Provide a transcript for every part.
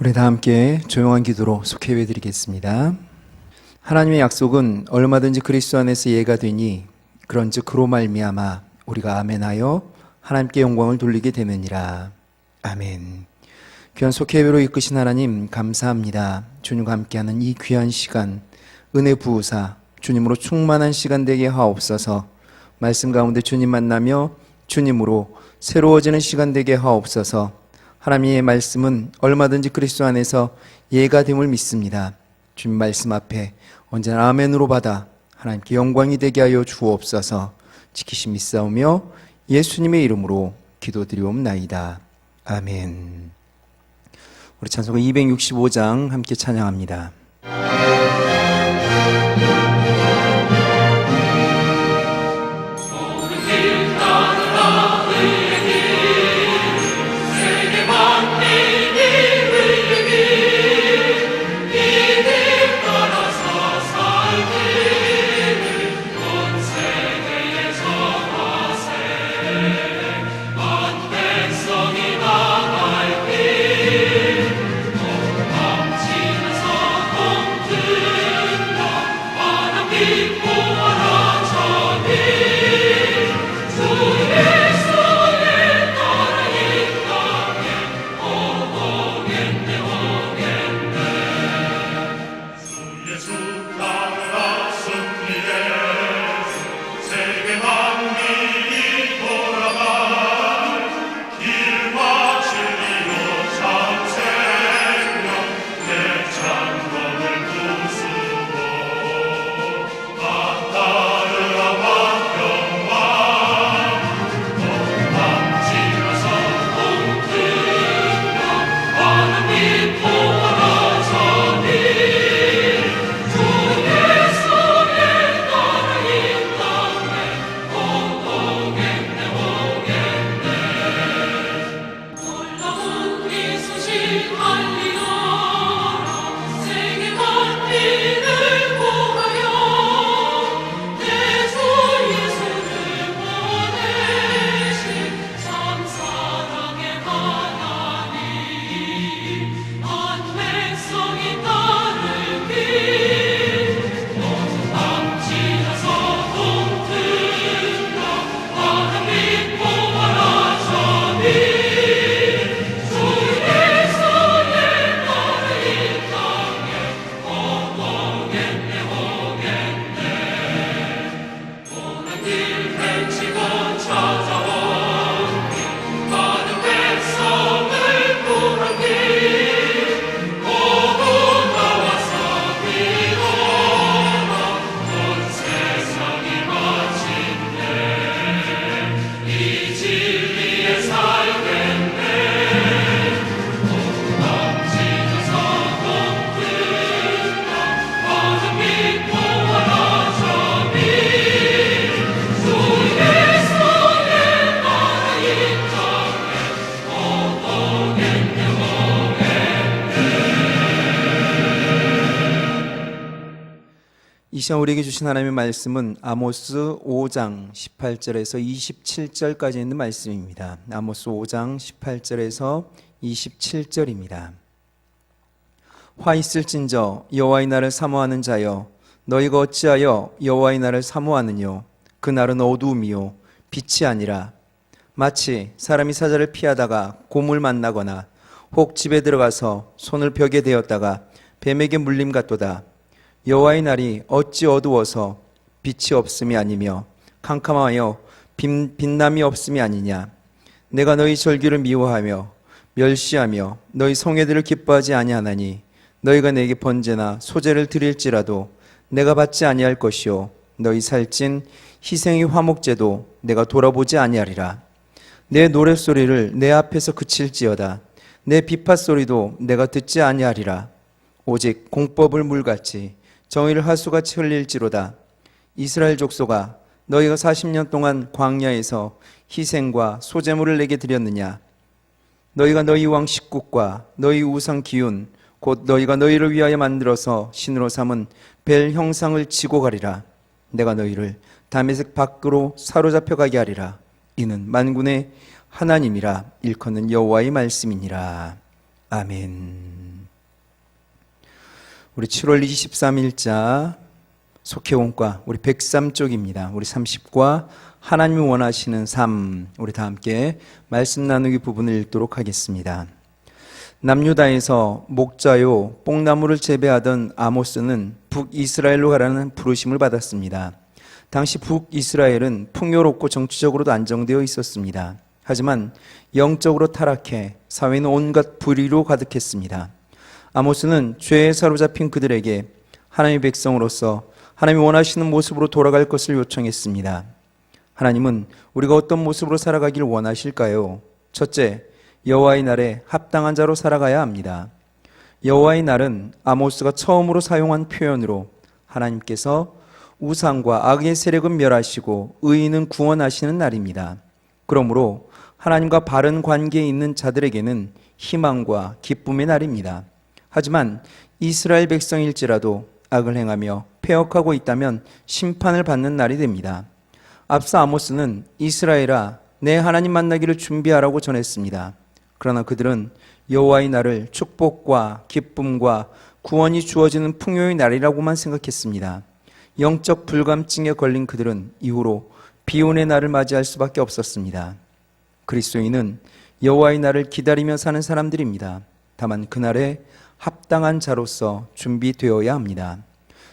우리 다 함께 조용한 기도로 속회해 드리겠습니다. 하나님의 약속은 얼마든지 그리스도 안에서 예가 되니 그런즉 그로 말미암아 우리가 아멘하여 하나님께 영광을 돌리게 되느니라. 아멘. 귀한 속회예배로 이끄신 하나님 감사합니다. 주님과 함께하는 이 귀한 시간 은혜 부으사 주님으로 충만한 시간 되게 하옵소서. 말씀 가운데 주님 만나며 주님으로 새로워지는 시간 되게 하옵소서. 하나님의 말씀은 얼마든지 그리스도 안에서 예가 됨을 믿습니다. 주님 말씀 앞에 언제나 아멘으로 받아 하나님께 영광이 되게 하여 주옵소서. 지키심 믿사오며 예수님의 이름으로 기도드리옵나이다. 아멘. 우리 찬송가 265장 함께 찬양합니다. 이 시간 우리에게 주신 하나님의 말씀은 아모스 5장 18절에서 27절까지 있는 말씀입니다. 아모스 5장 18절에서 27절입니다. 화 있을진저 여호와의 날을 사모하는 자여, 너희가 어찌하여 여호와의 날을 사모하느뇨? 그 날은 어두움이요 빛이 아니라 마치 사람이 사자를 피하다가 곰을 만나거나 혹 집에 들어가서 손을 벽에 대었다가 뱀에게 물림 같도다. 여호와의 날이 어찌 어두워서 빛이 없음이 아니며 캄캄하여 빛남이 없음이 아니냐? 내가 너희 절기를 미워하며 멸시하며 너희 성회들을 기뻐하지 아니하나니 너희가 내게 번제나 소제를 드릴지라도 내가 받지 아니할 것이요 너희 살찐 희생의 화목제도 내가 돌아보지 아니하리라. 내 노랫소리를 내 앞에서 그칠지어다. 내 비파소리도 내가 듣지 아니하리라. 오직 공법을 물같이 정의를 하수같이 흘릴지로다. 이스라엘 족속아, 너희가 40년 동안 광야에서 희생과 소제물을 내게 드렸느냐? 너희가 너희 왕 식국과 너희 우상 기운 곧 너희가 너희를 위하여 만들어서 신으로 삼은 벨 형상을 지고 가리라. 내가 너희를 다메섹 밖으로 사로잡혀 가게 하리라. 이는 만군의 하나님이라. 일컫는 여호와의 말씀이니라. 아멘. 우리 7월 23일자 속회원과 우리 103쪽입니다. 우리 30과 하나님이 원하시는 삶, 우리 다 함께 말씀 나누기 부분을 읽도록 하겠습니다. 남유다에서 목자요 뽕나무를 재배하던 아모스는 북이스라엘로 가라는 부르심을 받았습니다. 당시 북이스라엘은 풍요롭고 정치적으로도 안정되어 있었습니다. 하지만 영적으로 타락해 사회는 온갖 불의로 가득했습니다. 아모스는 죄에 사로잡힌 그들에게 하나님의 백성으로서 하나님이 원하시는 모습으로 돌아갈 것을 요청했습니다. 하나님은 우리가 어떤 모습으로 살아가길 원하실까요? 첫째, 여호와의 날에 합당한 자로 살아가야 합니다. 여호와의 날은 아모스가 처음으로 사용한 표현으로 하나님께서 우상과 악의 세력은 멸하시고 의인은 구원하시는 날입니다. 그러므로 하나님과 바른 관계에 있는 자들에게는 희망과 기쁨의 날입니다. 하지만 이스라엘 백성일지라도 악을 행하며 패역하고 있다면 심판을 받는 날이 됩니다. 앞서 아모스는 이스라엘아 내 하나님 만나기를 준비하라고 전했습니다. 그러나 그들은 여호와의 날을 축복과 기쁨과 구원이 주어지는 풍요의 날이라고만 생각했습니다. 영적 불감증에 걸린 그들은 이후로 비온의 날을 맞이할 수밖에 없었습니다. 그리스도인은 여호와의 날을 기다리며 사는 사람들입니다. 다만 그날에 합당한 자로서 준비되어야 합니다.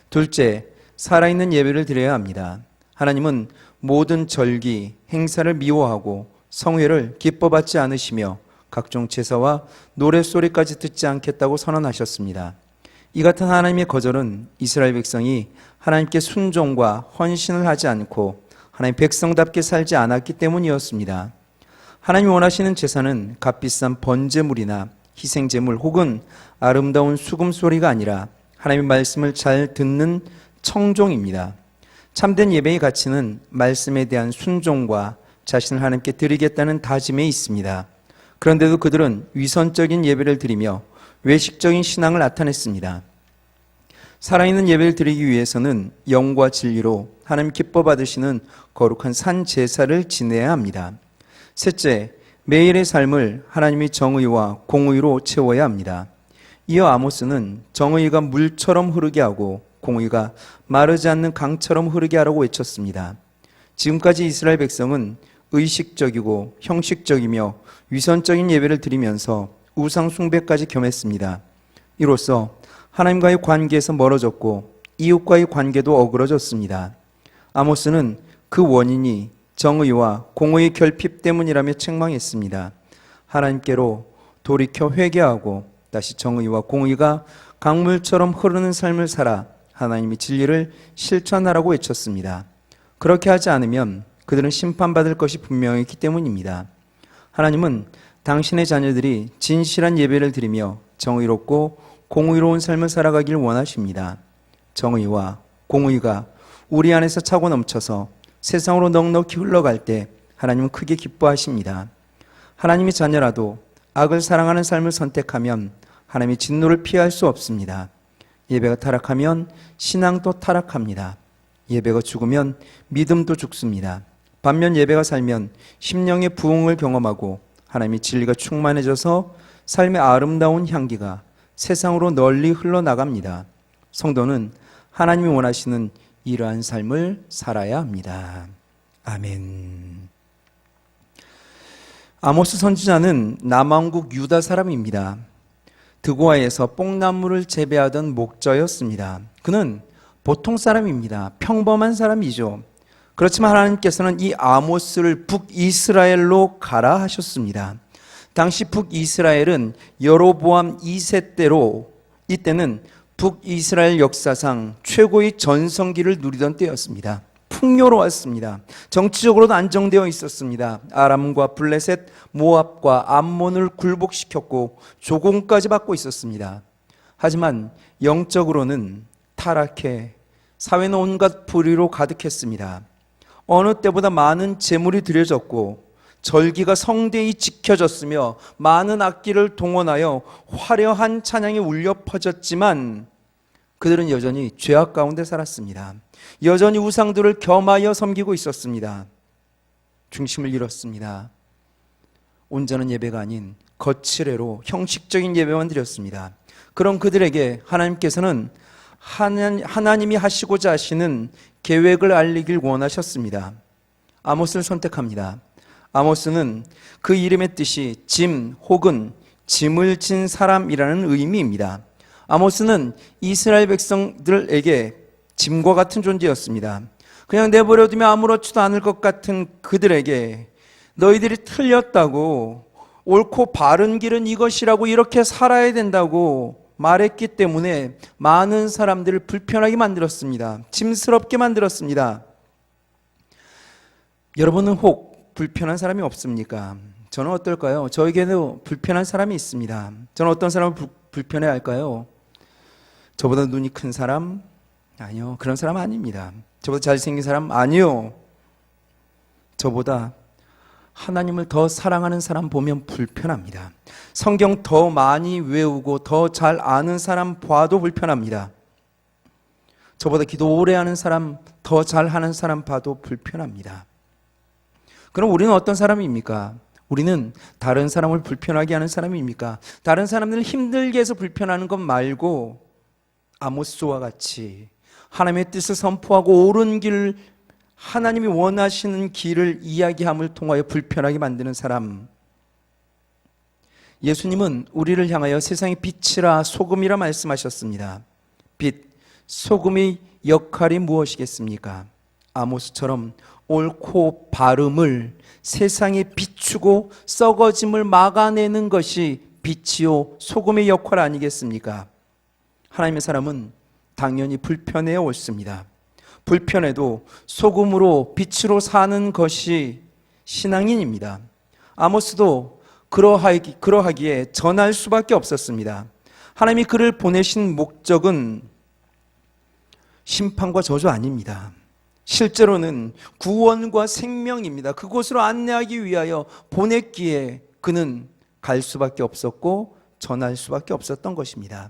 둘째, 살아있는 예배를 드려야 합니다. 하나님은 모든 절기, 행사를 미워하고 성회를 기뻐받지 않으시며 각종 제사와 노랫소리까지 듣지 않겠다고 선언하셨습니다. 이 같은 하나님의 거절은 이스라엘 백성이 하나님께 순종과 헌신을 하지 않고 하나님 백성답게 살지 않았기 때문이었습니다. 하나님이 원하시는 제사는 값비싼 번제물이나 희생제물 혹은 아름다운 수금소리가 아니라 하나님의 말씀을 잘 듣는 청종입니다. 참된 예배의 가치는 말씀에 대한 순종과 자신을 하나님께 드리겠다는 다짐에 있습니다. 그런데도 그들은 위선적인 예배를 드리며 외식적인 신앙을 나타냈습니다. 살아있는 예배를 드리기 위해서는 영과 진리로 하나님 기뻐 받으시는 거룩한 산 제사를 지내야 합니다. 셋째, 매일의 삶을 하나님의 정의와 공의로 채워야 합니다. 이어 아모스는 정의가 물처럼 흐르게 하고 공의가 마르지 않는 강처럼 흐르게 하라고 외쳤습니다. 지금까지 이스라엘 백성은 의식적이고 형식적이며 위선적인 예배를 드리면서 우상 숭배까지 겸했습니다. 이로써 하나님과의 관계에서 멀어졌고 이웃과의 관계도 어그러졌습니다. 아모스는 그 원인이 정의와 공의의 결핍 때문이라며 책망했습니다. 하나님께로 돌이켜 회개하고 다시 정의와 공의가 강물처럼 흐르는 삶을 살아 하나님의 진리를 실천하라고 외쳤습니다. 그렇게 하지 않으면 그들은 심판받을 것이 분명했기 때문입니다. 하나님은 당신의 자녀들이 진실한 예배를 드리며 정의롭고 공의로운 삶을 살아가길 원하십니다. 정의와 공의가 우리 안에서 차고 넘쳐서 세상으로 넉넉히 흘러갈 때 하나님은 크게 기뻐하십니다. 하나님의 자녀라도 악을 사랑하는 삶을 선택하면 하나님의 진노를 피할 수 없습니다. 예배가 타락하면 신앙도 타락합니다. 예배가 죽으면 믿음도 죽습니다. 반면 예배가 살면 심령의 부흥을 경험하고 하나님의 진리가 충만해져서 삶의 아름다운 향기가 세상으로 널리 흘러나갑니다. 성도는 하나님이 원하시는 이러한 삶을 살아야 합니다. 아멘. 아모스 선지자는 남왕국 유다 사람입니다. 드고아에서 뽕나무를 재배하던 목자였습니다. 그는 보통 사람입니다. 평범한 사람이죠. 그렇지만 하나님께서는 이 아모스를 북이스라엘로 가라 하셨습니다. 당시 북이스라엘은 여로보암 2세 때로 이때는 북이스라엘 역사상 최고의 전성기를 누리던 때였습니다. 풍요로웠습니다. 정치적으로도 안정되어 있었습니다. 아람과 블레셋, 모압과 암몬을 굴복시켰고 조공까지 받고 있었습니다. 하지만 영적으로는 타락해 사회는 온갖 불의로 가득했습니다. 어느 때보다 많은 재물이 드려졌고 절기가 성대히 지켜졌으며 많은 악기를 동원하여 화려한 찬양이 울려 퍼졌지만 그들은 여전히 죄악 가운데 살았습니다. 여전히 우상들을 겸하여 섬기고 있었습니다. 중심을 잃었습니다. 온전한 예배가 아닌 거칠애로 형식적인 예배만 드렸습니다. 그런 그들에게 하나님께서는 하나님이 하시고자 하시는 계획을 알리길 원하셨습니다. 아모스를 선택합니다. 아모스는 그 이름의 뜻이 짐 혹은 짐을 진 사람이라는 의미입니다. 아모스는 이스라엘 백성들에게 짐과 같은 존재였습니다. 그냥 내버려두면 아무렇지도 않을 것 같은 그들에게 너희들이 틀렸다고, 옳고 바른 길은 이것이라고, 이렇게 살아야 된다고 말했기 때문에 많은 사람들을 불편하게 만들었습니다. 짐스럽게 만들었습니다. 여러분은 혹 불편한 사람이 없습니까? 저는 어떨까요? 저에게도 불편한 사람이 있습니다. 저는 어떤 사람을 불편해 할까요? 저보다 눈이 큰 사람? 아니요, 그런 사람 아닙니다. 저보다 잘생긴 사람? 아니요. 저보다 하나님을 더 사랑하는 사람 보면 불편합니다. 성경 더 많이 외우고 더 잘 아는 사람 봐도 불편합니다. 저보다 기도 오래 하는 사람, 더 잘하는 사람 봐도 불편합니다. 그럼 우리는 어떤 사람입니까? 우리는 다른 사람을 불편하게 하는 사람입니까? 다른 사람들을 힘들게 해서 불편하는 것 말고 아모스와 같이 하나님의 뜻을 선포하고 옳은 길, 하나님이 원하시는 길을 이야기함을 통하여 불편하게 만드는 사람. 예수님은 우리를 향하여 세상의 빛이라 소금이라 말씀하셨습니다. 빛, 소금의 역할이 무엇이겠습니까? 아모스처럼 옳고 바름을 세상에 비추고 썩어짐을 막아내는 것이 빛이요 소금의 역할 아니겠습니까? 하나님의 사람은 당연히 불편해 옳습니다. 불편해도 소금으로 빛으로 사는 것이 신앙인입니다. 아모스도 그러하기에 전할 수밖에 없었습니다. 하나님이 그를 보내신 목적은 심판과 저주 아닙니다. 실제로는 구원과 생명입니다. 그곳으로 안내하기 위하여 보냈기에 그는 갈 수밖에 없었고 전할 수밖에 없었던 것입니다.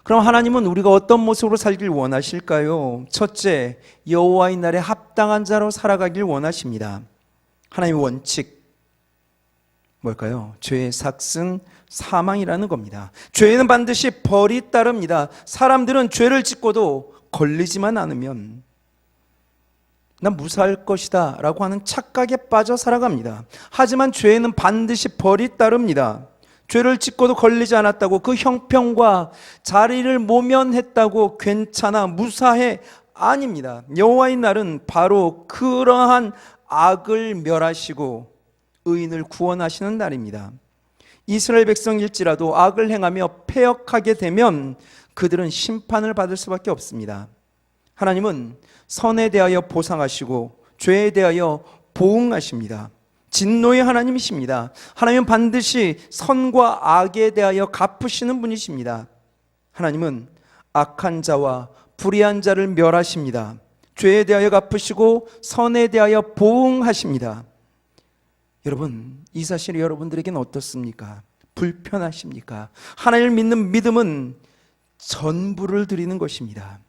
그럼 하나님은 우리가 어떤 모습으로 살길 원하실까요? 첫째, 여호와의 날에 합당한 자로 살아가길 원하십니다. 하나님의 원칙 뭘까요? 죄의 삭은 사망이라는 겁니다. 죄는 반드시 벌이 따릅니다. 사람들은 죄를 짓고도 걸리지만 않으면 난 무사할 것이다 라고 하는 착각에 빠져 살아갑니다. 하지만 죄에는 반드시 벌이 따릅니다. 죄를 짓고도 걸리지 않았다고 그 형평과 자리를 모면했다고 괜찮아 무사해 아닙니다. 여호와의 날은 바로 그러한 악을 멸하시고 의인을 구원하시는 날입니다. 이스라엘 백성일지라도 악을 행하며 패역하게 되면 그들은 심판을 받을 수밖에 없습니다. 하나님은 선에 대하여 보상하시고 죄에 대하여 보응하십니다. 진노의 하나님이십니다. 하나님은 반드시 선과 악에 대하여 갚으시는 분이십니다. 하나님은 악한 자와 불의한 자를 멸하십니다. 죄에 대하여 갚으시고 선에 대하여 보응하십니다. 여러분, 이 사실이 여러분들에게는 어떻습니까? 불편하십니까? 하나님을 믿는 믿음은 전부를 드리는 것입니다.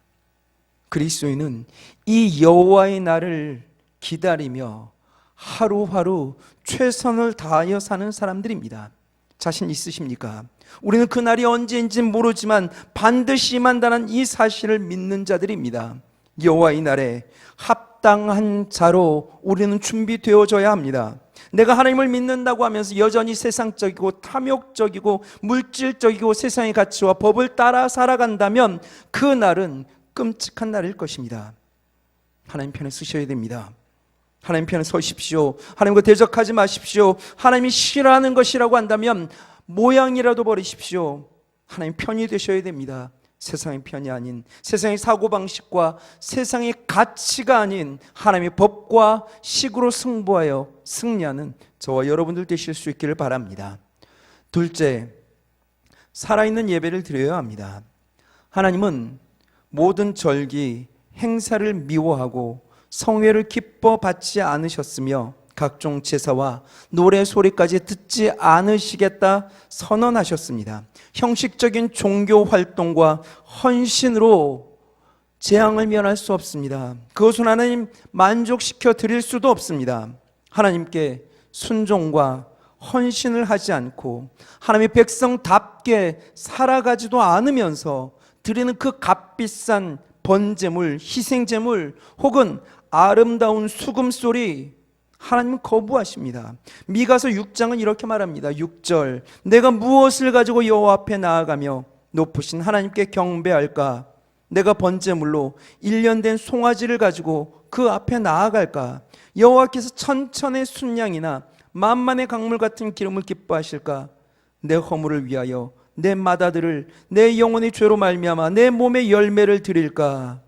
그리스도인은 이 여호와의 날을 기다리며 하루하루 최선을 다하여 사는 사람들입니다. 자신 있으십니까? 우리는 그날이 언제인지는 모르지만 반드시 임한다는 이 사실을 믿는 자들입니다. 여호와의 날에 합당한 자로 우리는 준비되어져야 합니다. 내가 하나님을 믿는다고 하면서 여전히 세상적이고 탐욕적이고 물질적이고 세상의 가치와 법을 따라 살아간다면 그 날은 끔찍한 날일 것입니다. 하나님 편에 서셔야 됩니다. 하나님 편에 서십시오. 하나님과 대적하지 마십시오. 하나님이 싫어하는 것이라고 한다면 모양이라도 버리십시오. 하나님 편이 되셔야 됩니다. 세상의 편이 아닌, 세상의 사고방식과 세상의 가치가 아닌 하나님의 법과 식으로 승부하여 승리하는 저와 여러분들 되실 수 있기를 바랍니다. 둘째, 살아있는 예배를 드려야 합니다. 하나님은 모든 절기, 행사를 미워하고 성회를 기뻐 받지 않으셨으며 각종 제사와 노래 소리까지 듣지 않으시겠다 선언하셨습니다. 형식적인 종교 활동과 헌신으로 재앙을 면할 수 없습니다. 그것은 하나님 만족시켜 드릴 수도 없습니다. 하나님께 순종과 헌신을 하지 않고 하나님의 백성답게 살아가지도 않으면서 드리는 그 값비싼 번제물, 희생제물 혹은 아름다운 수금소리, 하나님은 거부하십니다. 미가서 6장은 이렇게 말합니다. 6절, 내가 무엇을 가지고 여호와 앞에 나아가며 높으신 하나님께 경배할까? 내가 번제물로 1년 된 송아지를 가지고 그 앞에 나아갈까? 여호와께서 천천의 순양이나 만만의 강물 같은 기름을 기뻐하실까? 내 허물을 위하여 내 맏아들을 내 영혼의 죄로 말미암아 내 몸의 열매를 드릴까?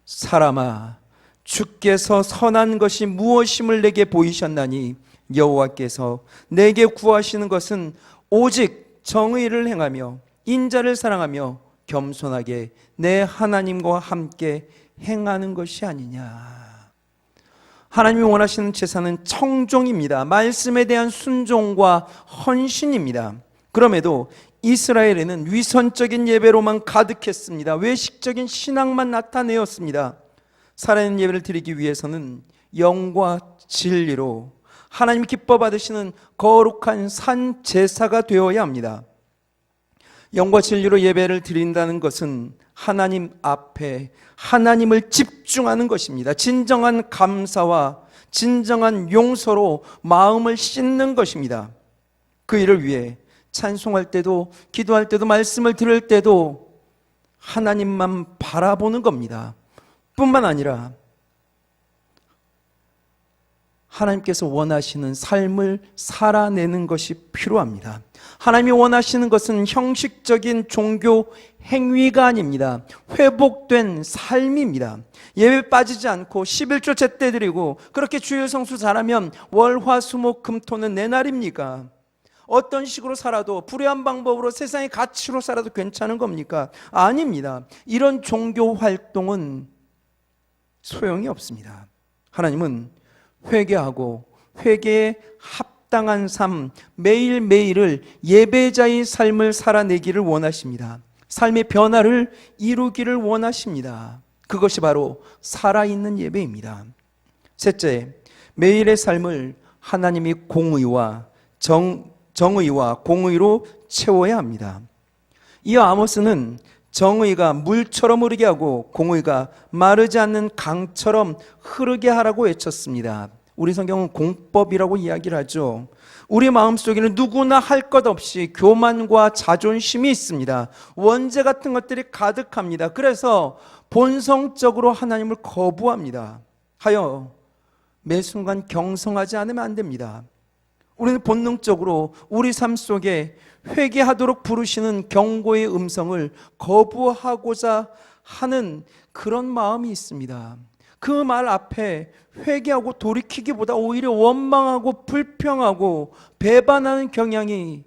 사람아, 주께서 선한 것이 무엇임을 내게 보이셨나니 여호와께서 내게 구하시는 것은 오직 정의를 행하며 인자를 사랑하며 겸손하게 내 하나님과 함께 행하는 것이 아니냐. 하나님이 원하시는 제사는 청종입니다. 말씀에 대한 순종과 헌신입니다. 그럼에도 이스라엘에는 위선적인 예배로만 가득했습니다. 외식적인 신앙만 나타내었습니다. 살아있는 예배를 드리기 위해서는 영과 진리로 하나님이 기뻐 받으시는 거룩한 산 제사가 되어야 합니다. 영과 진리로 예배를 드린다는 것은 하나님 앞에 하나님을 집중하는 것입니다. 진정한 감사와 진정한 용서로 마음을 씻는 것입니다. 그 일을 위해 찬송할 때도 기도할 때도 말씀을 들을 때도 하나님만 바라보는 겁니다. 뿐만 아니라 하나님께서 원하시는 삶을 살아내는 것이 필요합니다. 하나님이 원하시는 것은 형식적인 종교 행위가 아닙니다. 회복된 삶입니다. 예배 빠지지 않고 11조 제때 드리고 그렇게 주일 성수 잘하면 월, 화, 수, 목, 금, 토는 내 날입니까? 어떤 식으로 살아도 불의한 방법으로 세상의 가치로 살아도 괜찮은 겁니까? 아닙니다. 이런 종교 활동은 소용이 없습니다. 하나님은 회개하고 회개에 합당한 삶, 매일매일을 예배자의 삶을 살아내기를 원하십니다. 삶의 변화를 이루기를 원하십니다. 그것이 바로 살아있는 예배입니다. 셋째, 매일의 삶을 하나님이 공의와 정의와 공의로 채워야 합니다. 이어 아모스는 정의가 물처럼 흐르게 하고 공의가 마르지 않는 강처럼 흐르게 하라고 외쳤습니다. 우리 성경은 공법이라고 이야기를 하죠. 우리 마음속에는 누구나 할 것 없이 교만과 자존심이 있습니다. 원죄 같은 것들이 가득합니다. 그래서 본성적으로 하나님을 거부합니다. 하여 매 순간 경성하지 않으면 안 됩니다. 우리는 본능적으로 우리 삶 속에 회개하도록 부르시는 경고의 음성을 거부하고자 하는 그런 마음이 있습니다. 그 말 앞에 회개하고 돌이키기보다 오히려 원망하고 불평하고 배반하는 경향이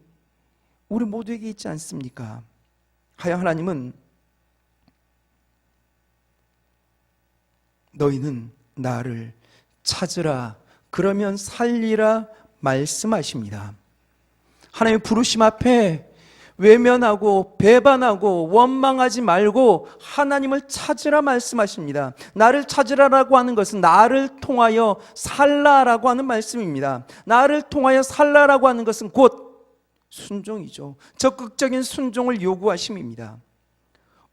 우리 모두에게 있지 않습니까? 하여 하나님은 너희는 나를 찾으라 그러면 살리라 말씀하십니다. 하나님의 부르심 앞에 외면하고 배반하고 원망하지 말고 하나님을 찾으라 말씀하십니다. 나를 찾으라라고 하는 것은 나를 통하여 살라라고 하는 말씀입니다. 나를 통하여 살라라고 하는 것은 곧 순종이죠. 적극적인 순종을 요구하심입니다.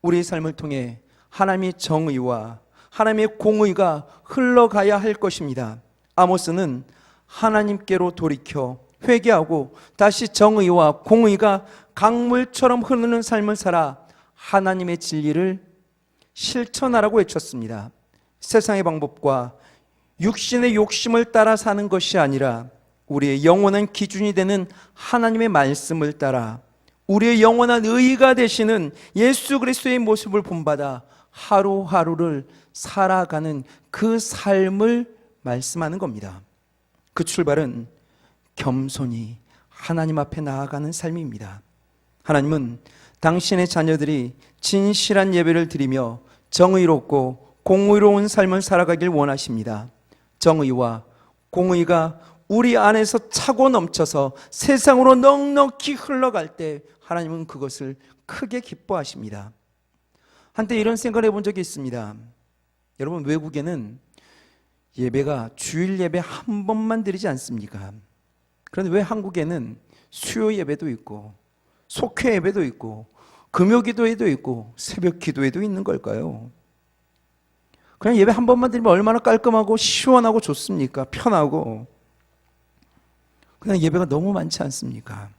우리의 삶을 통해 하나님의 정의와 하나님의 공의가 흘러가야 할 것입니다. 아모스는 하나님께로 돌이켜 회개하고 다시 정의와 공의가 강물처럼 흐르는 삶을 살아 하나님의 진리를 실천하라고 외쳤습니다. 세상의 방법과 육신의 욕심을 따라 사는 것이 아니라 우리의 영원한 기준이 되는 하나님의 말씀을 따라 우리의 영원한 의의가 되시는 예수 그리스도의 모습을 본받아 하루하루를 살아가는 그 삶을 말씀하는 겁니다. 그 출발은 겸손히 하나님 앞에 나아가는 삶입니다. 하나님은 당신의 자녀들이 진실한 예배를 드리며 정의롭고 공의로운 삶을 살아가길 원하십니다. 정의와 공의가 우리 안에서 차고 넘쳐서 세상으로 넉넉히 흘러갈 때 하나님은 그것을 크게 기뻐하십니다. 한때 이런 생각을 해본 적이 있습니다. 여러분, 외국에는 예배가 주일 예배 한 번만 드리지 않습니까? 그런데 왜 한국에는 수요 예배도 있고 속회 예배도 있고 금요 기도회도 있고 새벽 기도회도 있는 걸까요? 그냥 예배 한 번만 드리면 얼마나 깔끔하고 시원하고 좋습니까? 편하고. 그냥 예배가 너무 많지 않습니까?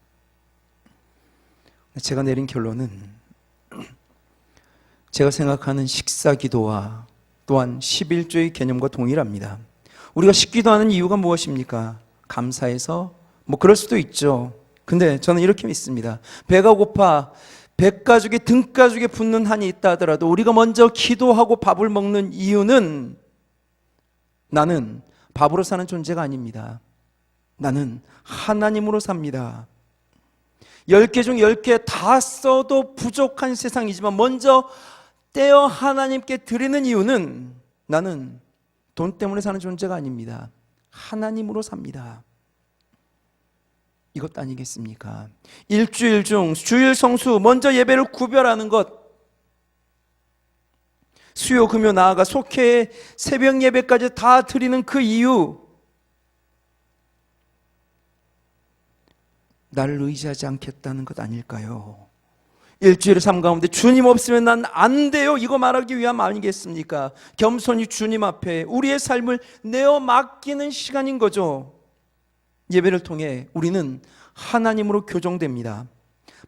제가 내린 결론은 제가 생각하는 식사 기도와 또한 11조의 개념과 동일합니다. 우리가 식기도하는 이유가 무엇입니까? 감사해서 뭐 그럴 수도 있죠. 근데 저는 이렇게 믿습니다. 배가 고파 백가죽이 등가죽에 붙는 한이 있다 하더라도 우리가 먼저 기도하고 밥을 먹는 이유는 나는 밥으로 사는 존재가 아닙니다. 나는 하나님으로 삽니다. 10개 중 10개 다 써도 부족한 세상이지만 먼저 떼어 하나님께 드리는 이유는 나는 돈 때문에 사는 존재가 아닙니다. 하나님으로 삽니다. 이것 아니겠습니까? 일주일 중 주일 성수 먼저 예배를 구별하는 것, 수요 금요 나아가 속회의 새벽 예배까지 다 드리는 그 이유, 나를 의지하지 않겠다는 것 아닐까요? 일주일의 삶 가운데 주님 없으면 난 안 돼요, 이거 말하기 위함 아니겠습니까? 겸손히 주님 앞에 우리의 삶을 내어 맡기는 시간인 거죠. 예배를 통해 우리는 하나님으로 교정됩니다.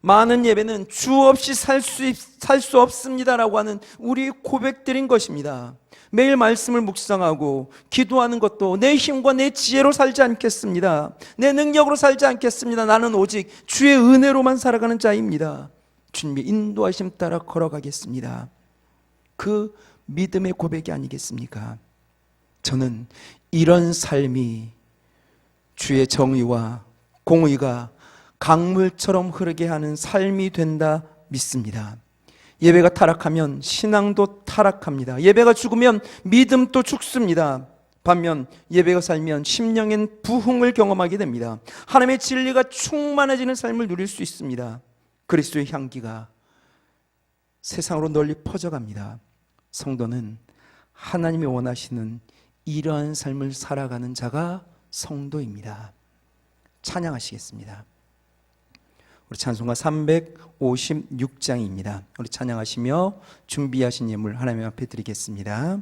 많은 예배는 주 없이 살 수 없습니다라고 하는 우리 고백들인 것입니다. 매일 말씀을 묵상하고 기도하는 것도 내 힘과 내 지혜로 살지 않겠습니다. 내 능력으로 살지 않겠습니다. 나는 오직 주의 은혜로만 살아가는 자입니다. 주님의 인도하심 따라 걸어가겠습니다. 그 믿음의 고백이 아니겠습니까? 저는 이런 삶이 주의 정의와 공의가 강물처럼 흐르게 하는 삶이 된다 믿습니다. 예배가 타락하면 신앙도 타락합니다. 예배가 죽으면 믿음도 죽습니다. 반면 예배가 살면 심령엔 부흥을 경험하게 됩니다. 하나님의 진리가 충만해지는 삶을 누릴 수 있습니다. 그리스도의 향기가 세상으로 널리 퍼져갑니다. 성도는 하나님이 원하시는 이러한 삶을 살아가는 자가 성도입니다. 찬양하시겠습니다. 우리 찬송가 356장입니다. 우리 찬양하시며 준비하신 예물 하나님 앞에 드리겠습니다.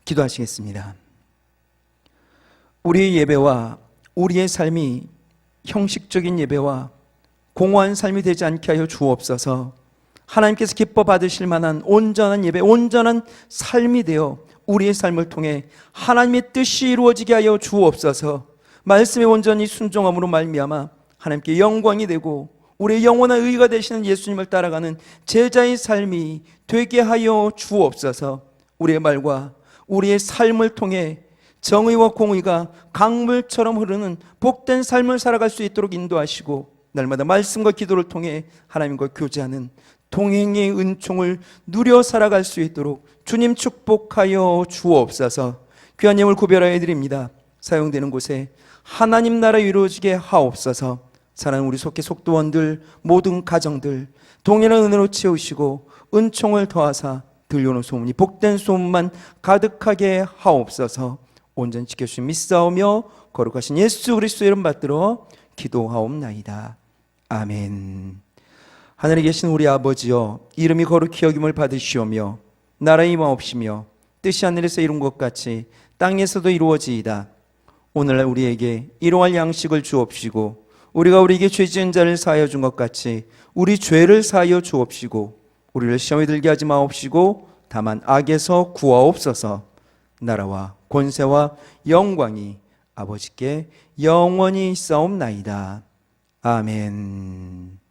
기도하시겠습니다. 우리의 예배와 우리의 삶이 형식적인 예배와 공허한 삶이 되지 않게 하여 주옵소서. 하나님께서 기뻐 받으실 만한 온전한 예배, 온전한 삶이 되어 우리의 삶을 통해 하나님의 뜻이 이루어지게 하여 주옵소서. 말씀에 온전히 순종함으로 말미암아 하나님께 영광이 되고 우리의 영원한 의가 되시는 예수님을 따라가는 제자의 삶이 되게 하여 주옵소서. 우리의 말과 우리의 삶을 통해 정의와 공의가 강물처럼 흐르는 복된 삶을 살아갈 수 있도록 인도하시고 날마다 말씀과 기도를 통해 하나님과 교제하는 동행의 은총을 누려 살아갈 수 있도록 주님 축복하여 주옵소서. 귀한 예물 구별하여 드립니다. 사용되는 곳에 하나님 나라 이루어지게 하옵소서. 사랑하는 우리 속해 속도원들 모든 가정들 동일한 은혜로 채우시고 은총을 더하사 들려오는 소문이 복된 소문만 가득하게 하옵소서. 온전히 지켜주신 믿사오며 거룩하신 예수 그리스도의 이름 받들어 기도하옵나이다. 아멘. 하늘에 계신 우리 아버지여, 이름이 거룩히 여김을 받으시오며 나라의 임하옵시며 뜻이 하늘에서 이룬 것 같이 땅에서도 이루어지이다. 오늘날 우리에게 일용할 양식을 주옵시고 우리가 우리에게 죄 지은 자를 사하여 준 것 같이 우리 죄를 사하여 주옵시고 우리를 시험에 들게 하지 마옵시고 다만 악에서 구하옵소서. 나라와 권세와 영광이 아버지께 영원히 있사옵나이다. 아멘.